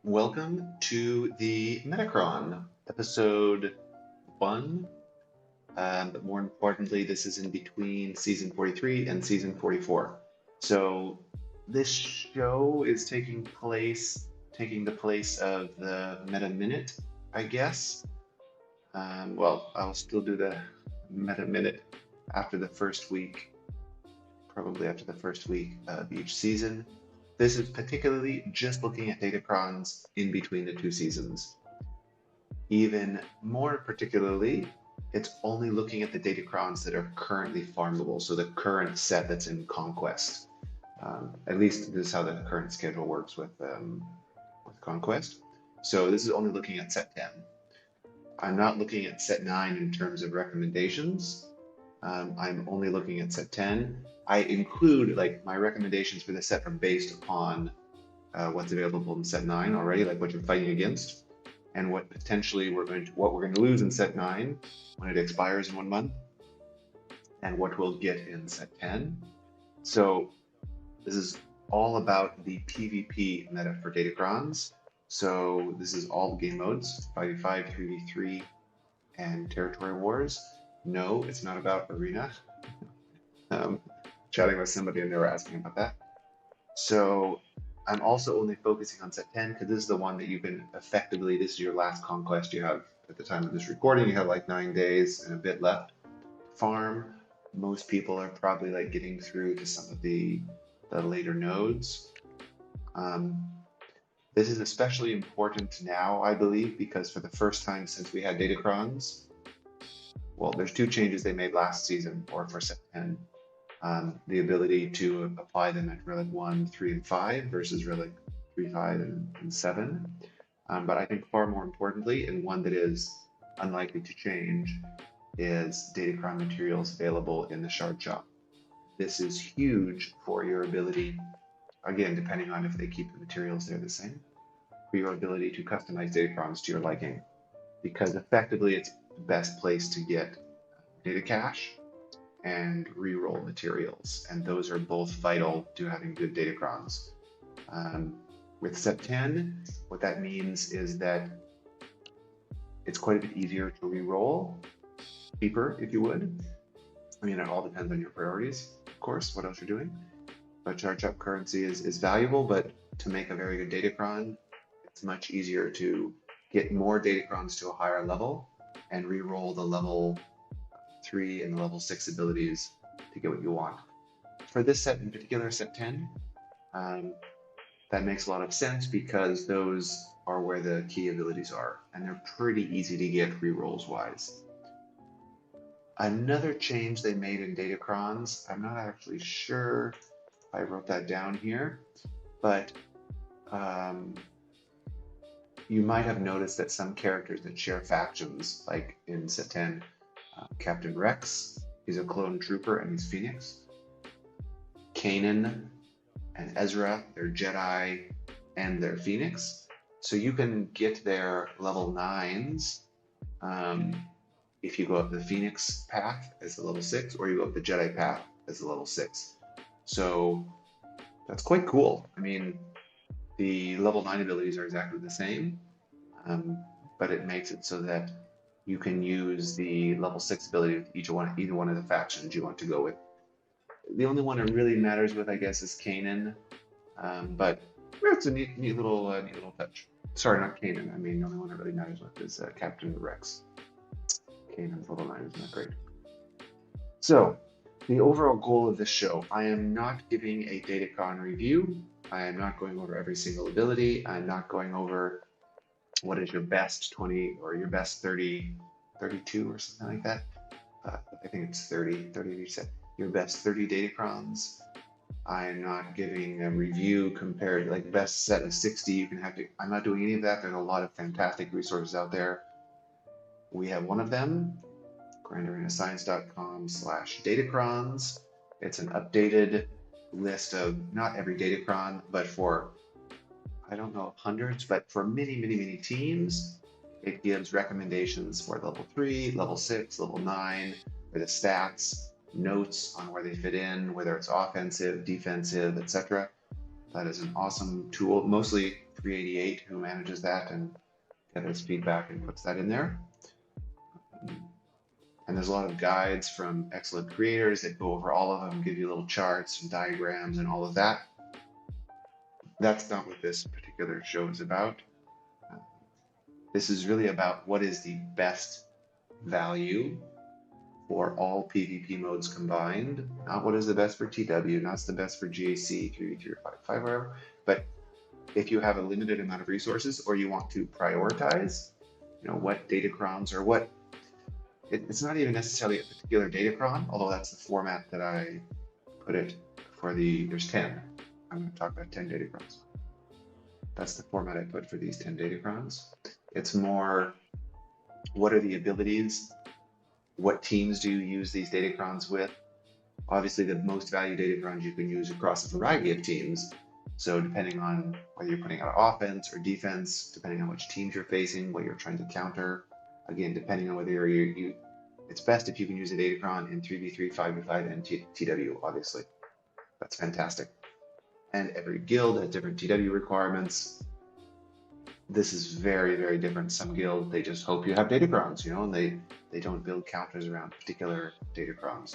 Welcome to the Meta-Cron, episode 1. But more importantly, this is in between season 43 and season 44. So this show is taking the place of the Meta Minute, I guess. Well, I'll still do the Meta Minute after the first week, probably after the first week of each season. This is particularly just looking at datacrons in between the two seasons. Even more particularly, it's only looking at the datacrons that are currently farmable, so the current set that's in Conquest. At least this is how the current schedule works with Conquest. So this is only looking at set 10. I'm not looking at set 9 in terms of recommendations. I'm only looking at set 10. I include, like, my recommendations for this set are based upon what's available in set 9 already, like what you're fighting against, and what potentially we're going to lose in set 9 when it expires in 1 month, and what we'll get in set 10. So this is all about the PvP meta for datacrons. So this is all game modes: 5v5, 3v3, and territory wars. No, it's not about arena. Chatting with somebody and they were asking about that. So I'm also only focusing on set 10 because this is the one that you can effectively, this is your last conquest you have at the time of this recording. You have like 9 days and a bit left to farm. Most people are probably like getting through to some of the later nodes. This is especially important now, I believe, because for the first time since we had datacrons, well, there's 2 changes they made last season, or for set 10. The ability to apply them at relic 1, 3, and 5 versus relic 3, 5, and 7. But I think far more importantly, and one that is unlikely to change, is datacron materials available in the shard shop. This is huge for your ability, again, depending on if they keep the materials there the same, for your ability to customize datacrons to your liking, because effectively it's the best place to get data cache and reroll materials, and those are both vital to having good datacrons. With set 10, what that means is that it's quite a bit easier to reroll, cheaper if you would. I mean, it all depends on your priorities, of course, what else you're doing. But charge up currency is valuable, but to make a very good datacron, it's much easier to get more datacrons to a higher level and reroll the level 3 and level 6 abilities to get what you want. For this set in particular, set 10, that makes a lot of sense because those are where the key abilities are, and they're pretty easy to get rerolls wise. Another change they made in datacrons, I'm not actually sure if I wrote that down here, but you might have noticed that some characters that share factions, like in set 10, Captain Rex, he's a clone trooper and he's Phoenix. Kanan and Ezra, they're Jedi and they're Phoenix. So you can get their level 9s if you go up the Phoenix path as a level 6, or you go up the Jedi path as a level 6. So that's quite cool. I mean, the level 9 abilities are exactly the same, but it makes it so that you can use the level 6 ability with either one of the factions you want to go with. The only one it really matters with, I guess, is Kanan, but it's a neat little touch. Sorry, not Kanan. I mean, the only one it really matters with is Captain Rex. Kanan's level 9 is not great. So, the overall goal of this show, I am not giving a datacron review. I am not going over every single ability. I'm not going over what is your best 20 or your best 30, 32 or something like that. I think it's 30 you said. Your best 30 datacrons. I am not giving a review compared, like best set of 60. You can have to, I'm not doing any of that. There's a lot of fantastic resources out there. We have one of them, grindarenascience.com/datacrons. It's an updated list of not every datacron, but for, I don't know, hundreds, but for many teams, it gives recommendations for level 3, level 6, level 9, for the stats, notes on where they fit in, whether it's offensive, defensive, etc. That is an awesome tool. Mostly 388 who manages that and gathers feedback and puts that in there. And there's a lot of guides from excellent creators that go over all of them, give you little charts and diagrams and all of that. That's not what this particular show is about. This is really about what is the best value for all PvP modes combined, not what is the best for TW, not the best for GAC, 3v3 or 5v5, whatever, but if you have a limited amount of resources or you want to prioritize, what datacrons or what, it's not even necessarily a particular datacron, although that's the format that I put it for there's 10. I'm going to talk about 10 datacrons. That's the format I put for these 10 datacrons. It's more, what are the abilities? What teams do you use these datacrons with? Obviously, the most valued datacrons you can use across a variety of teams. So depending on whether you're putting out offense or defense, depending on which teams you're facing, what you're trying to counter, again, depending on whether it's best if you can use a datacron in 3v3, 5v5, and TW, obviously. That's fantastic. And every guild has different TW requirements. This is very, very different. Some guilds, they just hope you have datacrons, and they don't build counters around particular datacrons.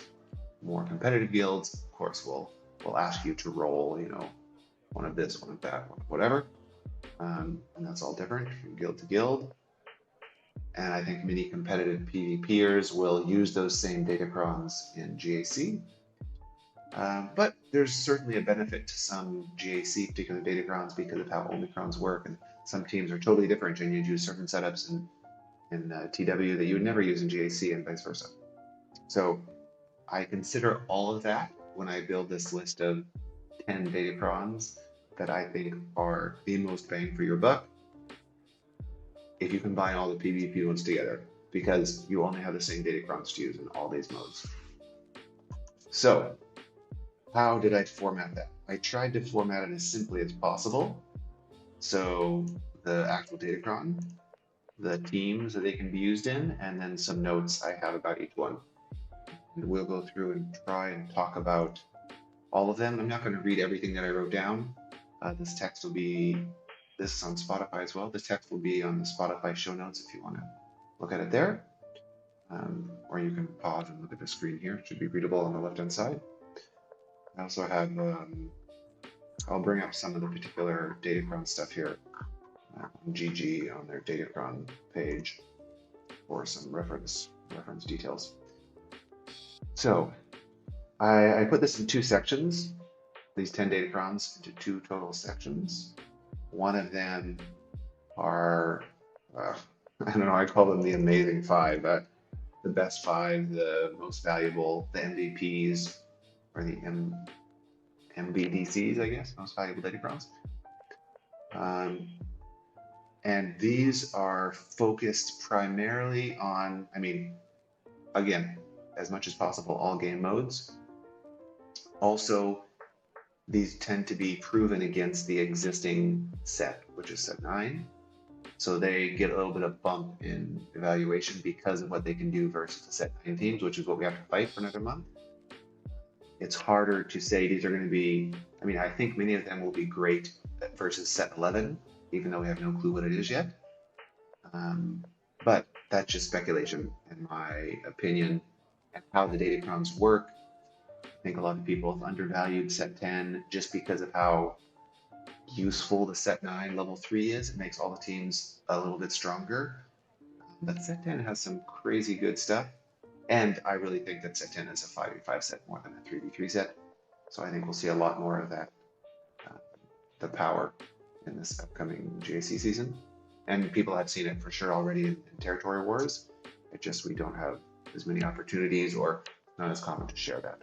More competitive guilds, of course, will ask you to roll, one of this, one of that, one of whatever. And that's all different from guild to guild. And I think many competitive PvPers will use those same datacrons in GAC. But there's certainly a benefit to some GAC particular datacrons because of how Omicrons work, and some teams are totally different and you'd use certain setups in TW that you would never use in GAC and vice versa. So I consider all of that when I build this list of 10 datacrons that I think are the most bang for your buck if you combine all the PvP modes together, because you only have the same datacrons to use in all these modes. So how did I format that? I tried to format it as simply as possible. So the actual datacron, the teams that they can be used in, and then some notes I have about each one. And we'll go through and try and talk about all of them. I'm not going to read everything that I wrote down. This text will be, this is on Spotify as well. This text will be on the Spotify show notes if you want to look at it there. Or you can pause and look at the screen here. It should be readable on the left-hand side. I also have, I'll bring up some of the particular datacron stuff here on GG on their datacron page for some reference details. So I put this in two sections, these 10 datacrons into two total sections. One of them are, I don't know, I call them the amazing five, the best five, the most valuable, the MVPs, or the MVDCs, I guess, most valuable datacrons. And these are focused primarily on, again, as much as possible, all game modes. Also, these tend to be proven against the existing set, which is set 9. So they get a little bit of bump in evaluation because of what they can do versus the set 9 teams, which is what we have to fight for another month. It's harder to say these are going to be, I think many of them will be great versus set 11, even though we have no clue what it is yet. But that's just speculation, in my opinion, and how the datacrons work. I think a lot of people have undervalued set 10 just because of how useful the set 9 level 3 is. It makes all the teams a little bit stronger. But set 10 has some crazy good stuff. And I really think that set 10 is a 5v5 set more than a 3v3 set. So I think we'll see a lot more of that, the power in this upcoming GAC season. And people have seen it for sure already in Territory Wars. It's just we don't have as many opportunities or not as common to share that.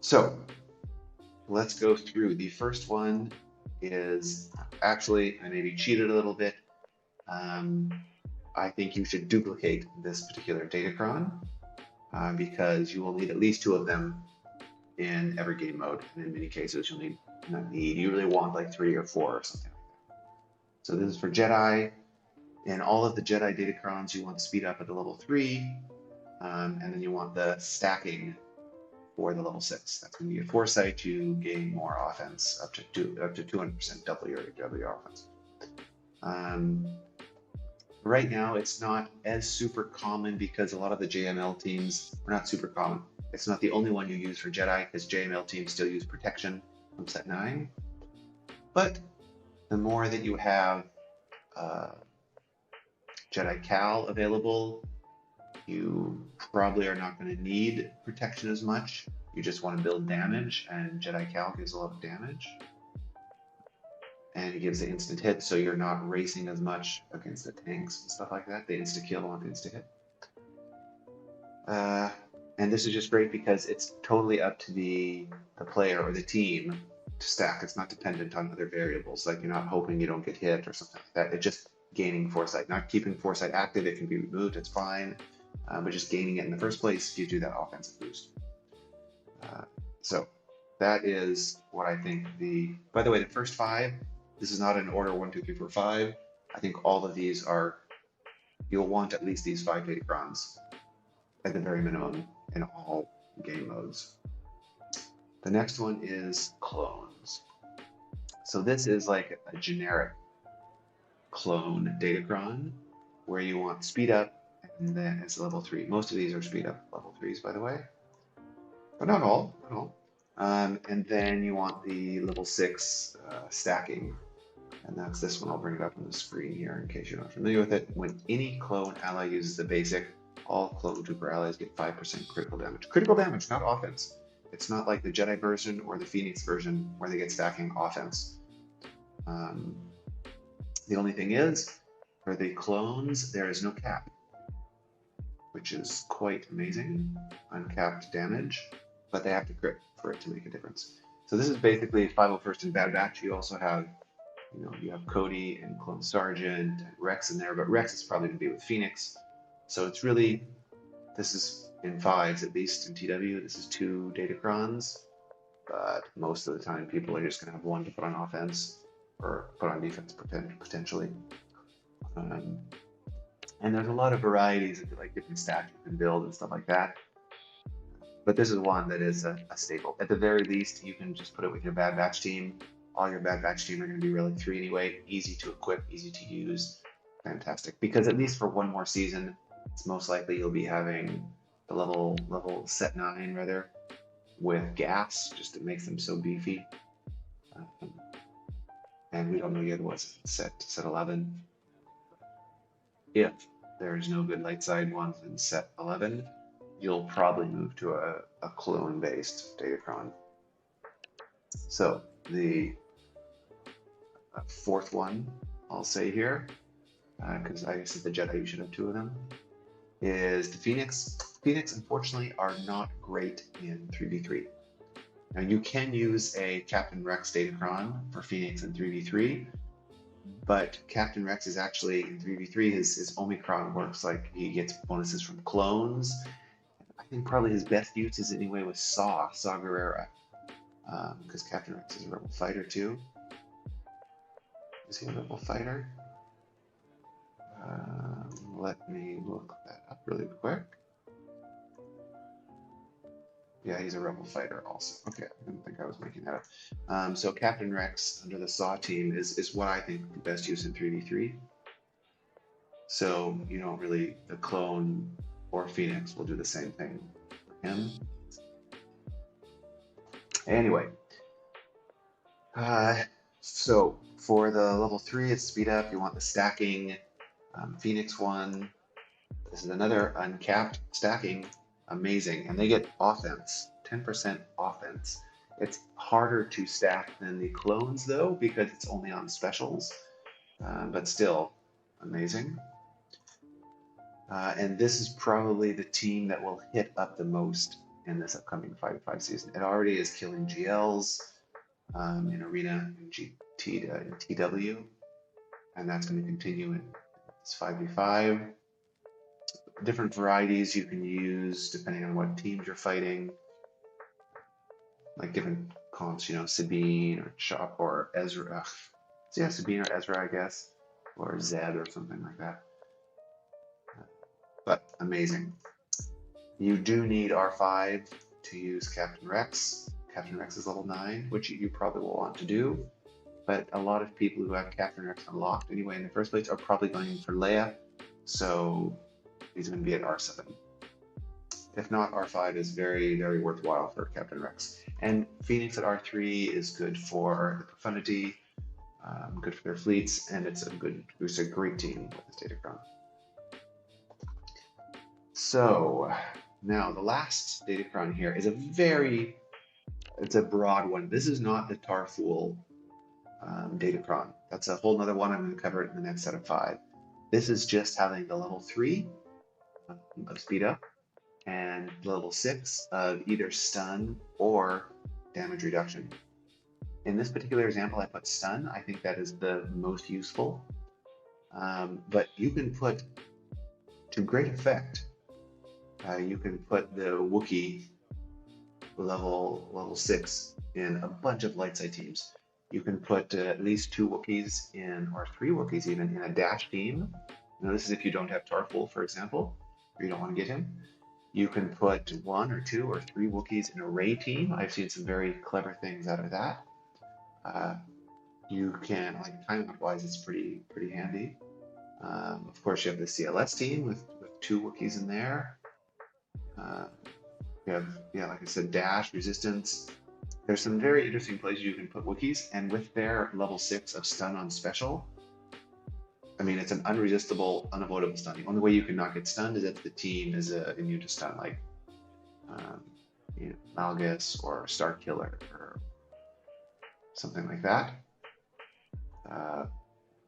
So let's go through. The first one is actually, I maybe cheated a little bit. I think you should duplicate this particular datacron because you will need at least 2 of them in every game mode. And in many cases, you'll you really want like 3 or 4 or something like that. So this is for Jedi. In all of the Jedi datacrons, you want to speed up at the level 3. And then you want the stacking for the level 6. That's when you get Foresight, you gain more offense, up to 200%, double your offense. Right now, it's not as super common because a lot of the JML teams are not super common. It's not the only one you use for Jedi, because JML teams still use protection from set 9. But the more that you have Jedi Cal available, you probably are not going to need protection as much. You just want to build damage, and Jedi Cal gives a lot of damage. And it gives the instant hit, so you're not racing as much against the tanks and stuff like that. The insta-kill, not the insta-hit. And this is just great because it's totally up to the player or the team to stack. It's not dependent on other variables, like you're not hoping you don't get hit or something like that. It's just gaining Foresight. Not keeping Foresight active, it can be removed, it's fine. But just gaining it in the first place gives you that offensive boost. So that is what I think by the way, the first 5, this is not in order 1, 2, 3, 4, 5. I think all of these are, you'll want at least these 5 datacrons at the very minimum in all game modes. The next one is clones. So this is like a generic clone datacron where you want speed up, and then it's level 3. Most of these are speed up level 3s, by the way, but not all. And then you want the level 6 stacking, and that's this one. I'll bring it up on the screen here in case you're not familiar with it. When any clone ally uses the basic, all clone trooper allies get 5% critical damage. Critical damage, not offense. It's not like the Jedi version or the Phoenix version where they get stacking offense. The only thing is, for the clones, there is no cap, which is quite amazing. Uncapped damage, but they have to crit for it to make a difference. So this is basically 501st and Bad Batch. You also have, you have Cody and Clone Sergeant and Rex in there, but Rex is probably going to be with Phoenix. So it's really, this is in 5s at least in TW. This is 2 datacrons, but most of the time people are just going to have 1 to put on offense or put on defense potentially. And there's a lot of varieties of like different stats you can build and stuff like that. But this is one that is a staple. At the very least, you can just put it with your Bad Batch team. All your Bad Batch team are going to be Relic 3 anyway. Easy to equip, easy to use. Fantastic. Because at least for one more season, it's most likely you'll be having the level set 9 rather with gas, just to make them so beefy. And we don't know yet what's set 11. If there's no good light side ones in set 11, you'll probably move to a clone-based datacron. So the 4th one, I'll say here, because I said the Jedi, you should have 2 of them, is the Phoenix. Phoenix, unfortunately, are not great in 3v3. Now you can use a Captain Rex datacron for Phoenix in 3v3, but Captain Rex is actually in 3v3, his Omicron works, like he gets bonuses from clones. I think probably his best use is anyway with Saw Gerrera, because Captain Rex is a rebel fighter too. Is he a rebel fighter? Let me look that up really quick. Yeah, he's a rebel fighter also. Okay, I didn't think I was making that up. So Captain Rex under the Saw team is what I think the best use in 3v3. So, really, the clone or Phoenix will do the same thing for him. Anyway, so for the level 3, it's speed up. You want the stacking Phoenix one. This is another uncapped stacking. Amazing. And they get offense, 10% offense. It's harder to stack than the clones though, because it's only on specials, but still amazing. And this is probably the team that will hit up the most in this upcoming 5v5 season. It already is killing GLs in Arena and TW, and that's going to continue in this 5v5. Different varieties you can use depending on what teams you're fighting, like different comps, Sabine or Chop or Ezra. So yeah, Sabine or Ezra, I guess, or Zed or something like that. But amazing. You do need R5 to use Captain Rex. Captain Rex is level 9, which you probably will want to do. But a lot of people who have Captain Rex unlocked anyway in the first place are probably going for Leia. So he's going to be at R7. If not, R5 is very, very worthwhile for Captain Rex. And Phoenix at R3 is good for the Profundity, good for their fleets, and it's a great team with this datacron. So now the last datacron here is it's a broad one. This is not the Tarfool datacron. That's a whole nother one. I'm going to cover it in the next set of 5. This is just having the level 3 of speed up and level 6 of either stun or damage reduction. In this particular example, I put stun. I think that is the most useful. But you can put, to great effect, you can put the Wookiee level 6 in a bunch of light side teams. You can put at least 2 Wookiees in, or 3 Wookiees even, in a dash team. Now this is if you don't have Tarfool, for example, or you don't want to get him. You can put 1 or 2 or 3 Wookiees in a Ray team. I've seen some very clever things out of that. You can, like timeout wise, it's pretty handy. Of course, you have the CLS team with 2 Wookiees in there. You have, like I said, dash, resistance. There's some very interesting places you can put Wookiees, and with their level 6 of stun on special, I mean, it's an unresistible, unavoidable stun. The only way you can not get stunned is if the team is immune to stun, like Malgus or Starkiller or something like that.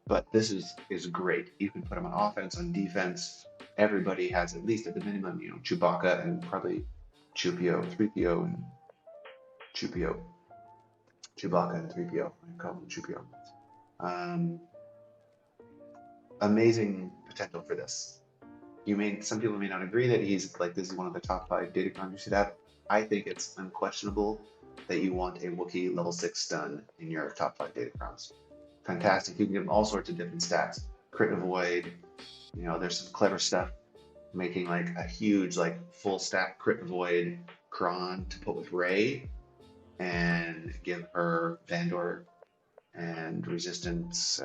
But this is great. You can put them on offense, on defense. Everybody has at least at the minimum, Chewbacca and probably Chewpio, 3PO and Chewpio. Chewbacca and 3PO. I call them Chewpio. Amazing potential for this. Some people may not agree that he's like this is one of the top 5 datacrons you should have. I think it's unquestionable that you want a Wookiee level 6 stun in your top 5 datacrons. Fantastic. You can give them all sorts of different stats. Crit avoid. There's some clever stuff making like a huge full stack crit avoid Cron to put with Rey and give her Vandor and resistance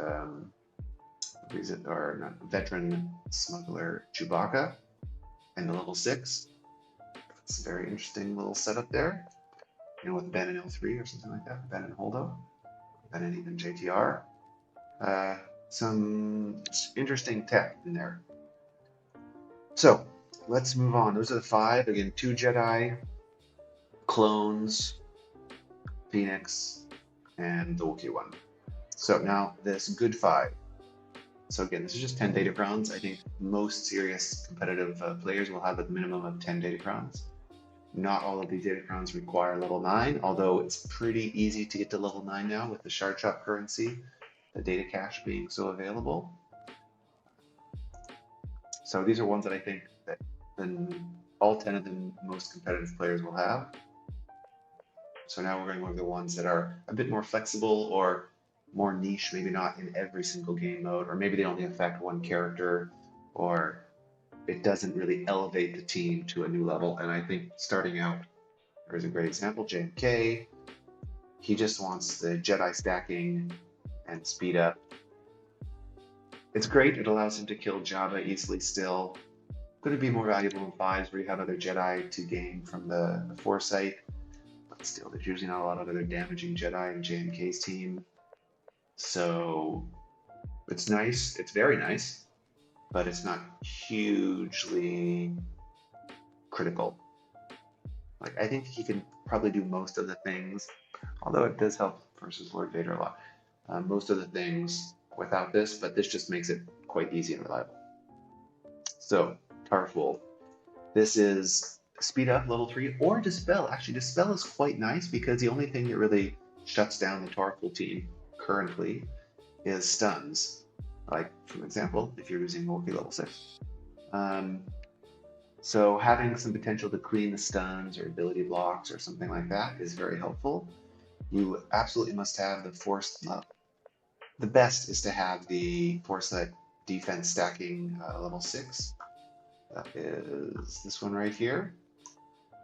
veteran smuggler Chewbacca and the level 6. It's a very interesting little setup there. With Ben and L3 or something like that. Ben and Holdo. Ben and even JTR. Some interesting tech in there. So let's move on. Those are the 5. Again, 2 Jedi, clones, Phoenix, and the Wookiee one. So now this good 5. So again, this is just 10 datacrons. I think most serious competitive players will have a minimum of 10 datacrons. Not all of these datacrons require level 9, although it's pretty easy to get to level 9 now with the shard shop currency, the data cache being so available. So these are ones that I think that all 10 of the most competitive players will have. So now we're going over the ones that are a bit more flexible or more niche, maybe not in every single game mode, or maybe they only affect one character, or it doesn't really elevate the team to a new level. And I think starting out, there's a great example, JMK. He just wants the Jedi stacking and speed up. It's great. It allows him to kill Jabba easily still. Could it be more valuable in 5s where you have other Jedi to gain from the foresight? But still, there's usually not a lot of other damaging Jedi in JMK's team. So it's nice. It's very nice, but it's not hugely critical. I think he can probably do most of the things, although it does help versus Lord Vader a lot. Most of the things without this, but this just makes it quite easy and reliable. So, Tarfool. This is speed up level 3 or dispel. Actually, dispel is quite nice because the only thing that really shuts down the Tarfool team currently is stuns. Like, for example, if you're using Wookiee level 6. So having some potential to clean the stuns or ability blocks or something like that is very helpful. You absolutely must have the force. The best is to have the foresight defense stacking level 6. That is this one right here.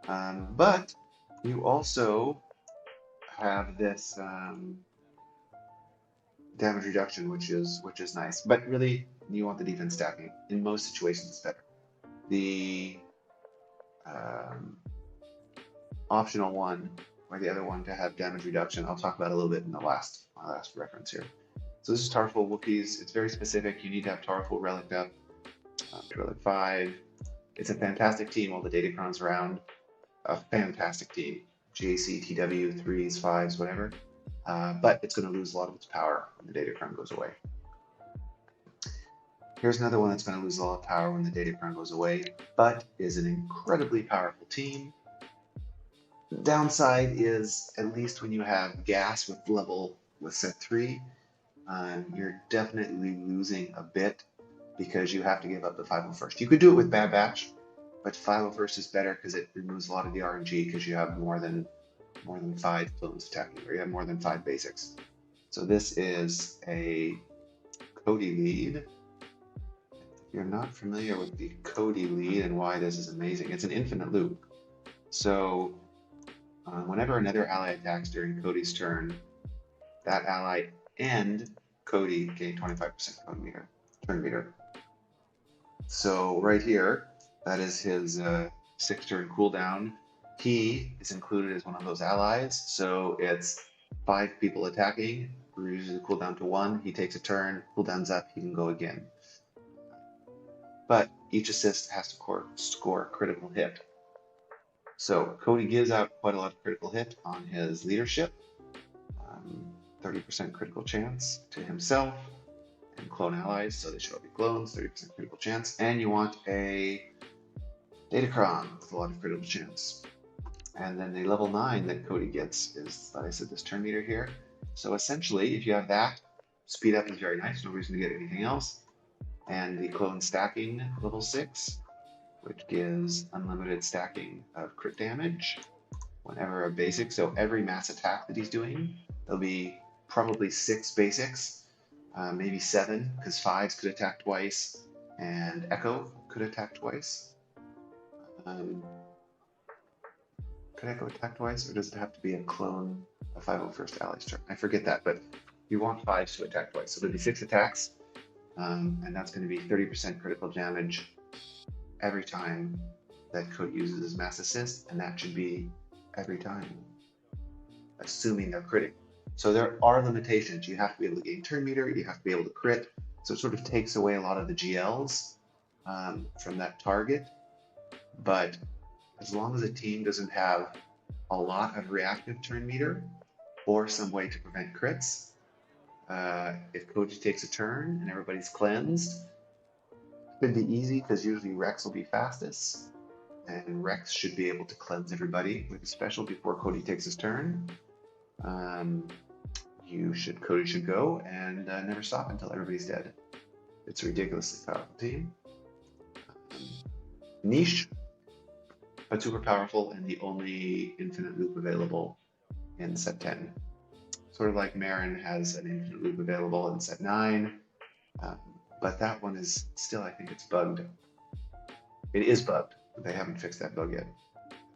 But you also have this damage reduction, which is nice. But really, you want the defense stacking. In most situations, it's better. The um, optional one, or the other one to have damage reduction, I'll talk about a little bit in the last reference here. So this is Tarful Wookiees. It's very specific. You need to have Tarful Relic up, Relic 5. It's a fantastic team, all the datacrons around. A fantastic team. GAC TW, 3s, 5s, whatever. But it's going to lose a lot of its power when the datacron goes away. Here's another one that's going to lose a lot of power when the datacron goes away, but is an incredibly powerful team. The downside is, at least when you have gas with set 3, you're definitely losing a bit because you have to give up the 501st. You could do it with Bad Batch, but 501st is better because it removes a lot of the RNG because you have more than 5 clones attacking, or you have more than 5 basics. So this is a Cody lead. If you're not familiar with the Cody lead and why this is amazing, it's an infinite loop. So whenever another ally attacks during Cody's turn, that ally and Cody gain 25% turn meter. So right here, that is his 6-turn cooldown. He is included as one of those allies, so it's 5 people attacking, reduces the cooldown to 1, he takes a turn, cooldown's up, he can go again. But each assist has to score a critical hit. So Cody gives out quite a lot of critical hit on his leadership, 30% critical chance to himself and clone allies, so they should all be clones, 30% critical chance, and you want a datacron with a lot of critical chance. And then the level 9 that Cody gets is, like I said, this turn meter here. So essentially, if you have that, speed up is very nice, no reason to get anything else. And the clone stacking level 6, which gives unlimited stacking of crit damage whenever a basic. So every mass attack that he's doing, there'll be probably 6 basics, maybe 7, because 5s could attack twice, and Echo could attack twice. Could Echo attack twice, or does it have to be a clone, a 501st ally's turn? I forget that, but you want 5s to attack twice. So there'll be 6 attacks, and that's going to be 30% critical damage every time that Cody uses his mass assist, and that should be every time, assuming they're critting. So there are limitations. You have to be able to gain turn meter, you have to be able to crit, so it sort of takes away a lot of the GLs from that target. But as long as a team doesn't have a lot of reactive turn meter or some way to prevent crits, if Cody takes a turn and everybody's cleansed, it could be easy because usually Rex will be fastest, and Rex should be able to cleanse everybody with a special before Cody takes his turn. Cody should go and never stop until everybody's dead. It's a ridiculously powerful team. Niche, but super powerful, and the only infinite loop available in set 10. Sort of like Marin has an infinite loop available in set 9, but that one is still, I think it's bugged. It is bugged, but they haven't fixed that bug yet,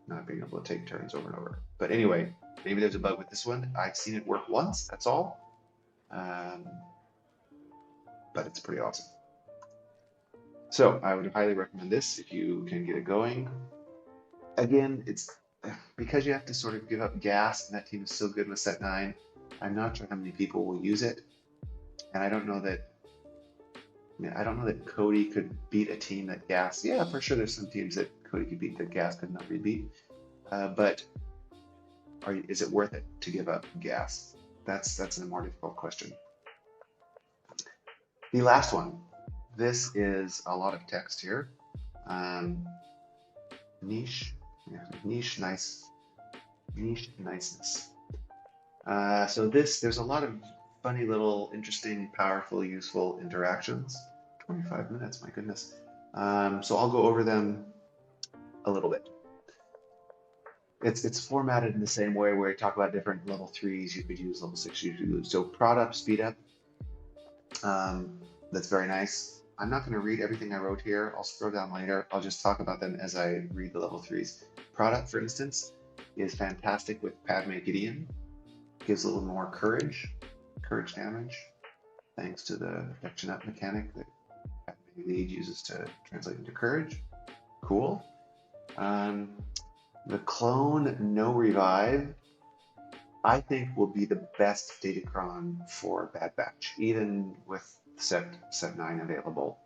not being able to take turns over and over. But anyway, maybe there's a bug with this one. I've seen it work once, that's all. But it's pretty awesome. So I would highly recommend this if you can get it going. Again, it's because you have to sort of give up gas, and that team is so good with set 9. I'm not sure how many people will use it, and I don't know that Cody could beat a team that gas. Yeah, for sure, there's some teams that Cody could beat that gas could not be beat. But is it worth it to give up gas? That's a more difficult question. The last one. This is a lot of text here. Niche niceness. So there's a lot of funny little, interesting, powerful, useful interactions. 25 minutes, my goodness. So I'll go over them a little bit. It's formatted in the same way where you talk about different level 3s you could use, level 6 you could use. So prod up, speed up. That's very nice. I'm not going to read everything I wrote here. I'll scroll down later. I'll just talk about them as I read the level 3s. Product, for instance, is fantastic with Padme Gideon. Gives a little more courage damage, thanks to the protection up mechanic that Padme Lead uses to translate into courage. Cool. The clone no revive, I think, will be the best datacron for Bad Batch, even with set 9 available,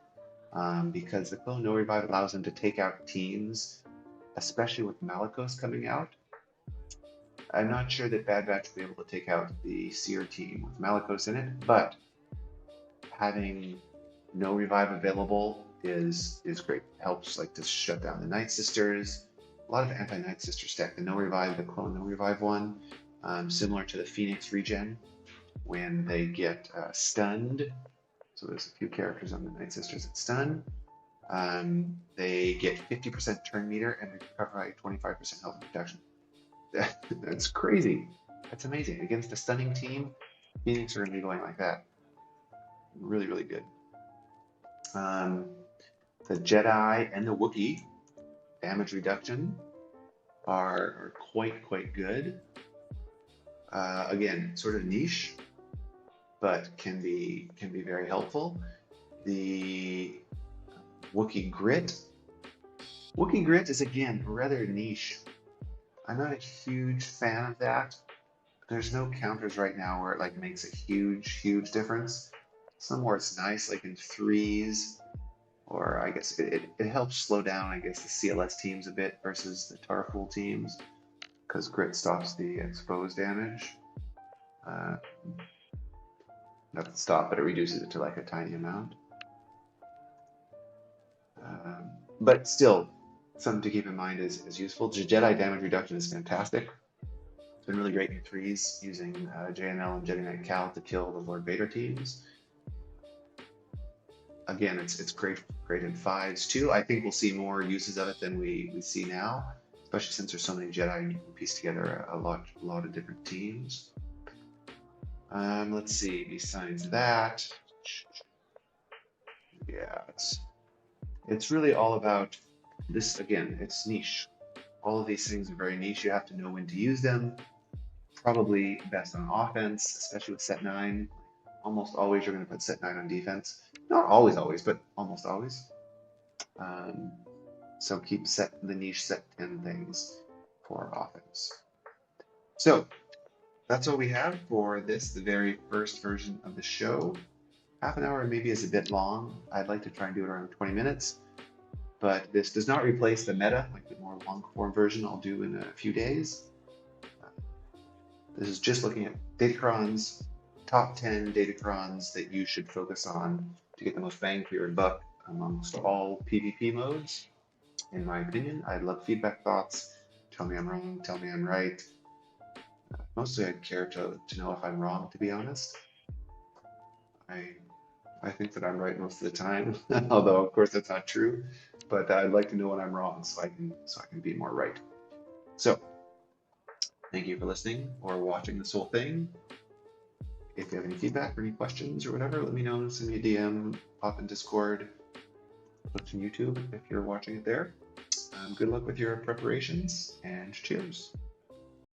because the clone no revive allows them to take out teams, especially with Malicos coming out. I'm not sure that Bad Batch will be able to take out the Seer team with Malicos in it, but having no revive available is great. It helps like to shut down the Night Sisters. A lot of anti-Night Sister stack. The no revive, the clone no revive one, similar to the Phoenix regen when they get stunned. So there's a few characters on the Night Sisters that stun. They get 50% turn meter and recover 25% health and protection. That's crazy. That's amazing. Against a stunning team, Phoenix are going to be going like that. Really, really good. The Jedi and the Wookiee damage reduction are quite good. Again, sort of niche, but can be very helpful. The Wookiee Grit. Wookiee Grit is again rather niche. I'm not a huge fan of that. There's no counters right now where it like makes a huge difference. Somewhere it's nice, like in 3s, or I guess it helps slow down, I guess, the CLS teams a bit versus the Tarful teams, because Grit stops the exposed damage. Not stop, but it reduces it to like a tiny amount. But still, something to keep in mind is useful. Jedi damage reduction is fantastic. It's been really great in 3s using JNL and Jedi Knight Cal to kill the Lord Vader teams. Again, it's great in 5s too. I think we'll see more uses of it than we see now, especially since there's so many Jedi and you can piece together a lot of different teams. Let's see, besides that, yeah, it's really all about this. Again, it's niche. All of these things are very niche. You have to know when to use them. Probably best on offense, especially with set 9. Almost always you're going to put set 9 on defense. Not always, but almost always. So keep the niche set 10 things for offense. So that's all we have for this, the very first version of the show. Half an hour maybe is a bit long. I'd like to try and do it around 20 minutes. But this does not replace the meta, like the more long-form version I'll do in a few days. This is just looking at datacrons, top 10 datacrons that you should focus on to get the most bang for your buck amongst all PvP modes. In my opinion, I'd love feedback, thoughts. Tell me I'm wrong, tell me I'm right. Mostly I'd care to know if I'm wrong, to be honest. I think that I'm right most of the time, although of course that's not true. But I'd like to know when I'm wrong so I can be more right. So thank you for listening or watching this whole thing. If you have any feedback or any questions or whatever, let me know. Send me a DM, pop in Discord, look to YouTube if you're watching it there. Good luck with your preparations, and cheers.